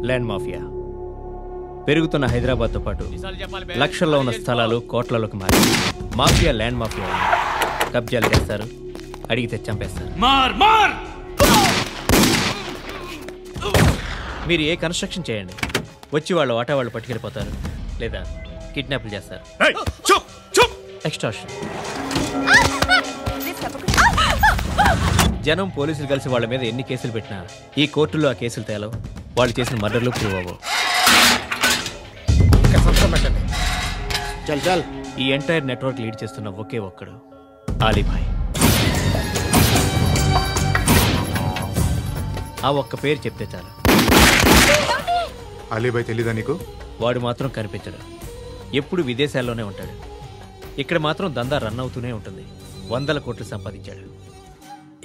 Land mafia పెరుగుతున్న హైదరాబాద్తో పాటు లక్షల్లో ఉన్న స్థలాలు కోట్లలోకి మారి మాఫియా ల్యాండ్ మాఫియా కబ్జాలు చేస్తారు, అడిగితే చంపేస్తారు. మీరు ఏ కన్స్ట్రక్షన్ చేయండి, వచ్చి వాళ్ళ వాటా వాళ్ళు పట్టుకెళ్ళిపోతారు, లేదా కిడ్నాప్లు చేస్తారు. ఎక్స్టార్షన్. జనం పోలీసులు కలిసి వాళ్ళ మీద ఎన్ని కేసులు పెట్టినా ఈ కోర్టులో ఆ కేసులు తేలవు, వాళ్ళు చేసిన మర్డర్లు ప్రూవ్ అవ్వవు. ఈ ఎంటైర్ నెట్వర్క్ లీడ్ చేస్తున్న ఒకే ఒక్కడు ఆలీభాయ్. ఆ ఒక్క పేరు చెప్తే చాలు. ఆలీభాయ్ తెలీదా నీకు? వాడు మాత్రం కనిపించడు, ఎప్పుడు విదేశాల్లోనే ఉంటాడు. ఇక్కడ మాత్రం దందా రన్ అవుతూనే ఉంటుంది. 100 కోట్లు సంపాదించాడు.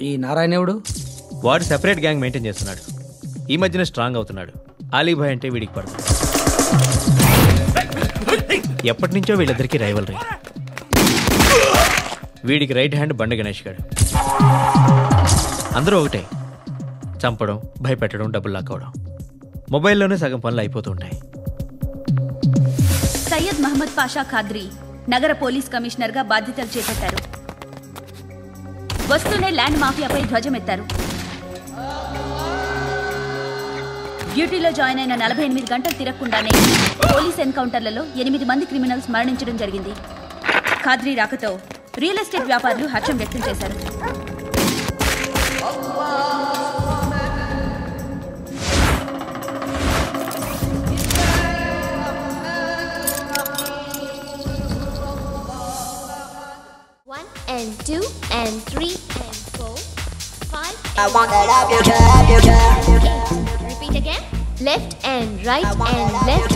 ఈ నారాయణవుడు వాడు సెపరేట్ గ్యాంగ్ మెయింటైన్ చేస్తున్నాడు. ఈ మధ్యన స్ట్రాంగ్ అవుతున్నాడు. ఆలీభాయ్ అంటే వీడికి పడుతుంది. ఎప్పటి నుంచో వీళ్ళిద్దరికీ రైవల్రీ. వీడికి రైట్ హ్యాండ్ బండ గణేష్ గాడు. అందరూ ఒకటే, చంపడం, భయపెట్టడం, డబ్బులు లాక్కోవడం. మొబైల్లోనే సగం పనులు అయిపోతూ ఉంటాయి. సయ్యద్ మహమ్మద్ పాషా ఖాద్రీ నగర పోలీస్ కమిషనర్ గా బాధ్యతలు చేపట్టారు. వస్తూనే ల్యాండ్ మాఫియాపై ధ్వజమెత్తారు. డ్యూటీలో జాయిన్ అయిన 48 గంటలు తిరగకుండానే పోలీస్ ఎన్కౌంటర్లలో 8 మంది క్రిమినల్స్ మరణించడం జరిగింది. ఖాద్రీ రాకతో రియల్ ఎస్టేట్ వ్యాపారులు హర్షం వ్యక్తం చేశారు. And 2 and 3 and 4 5 I wanna love you, love you, love you. Repeat again. Left and right and left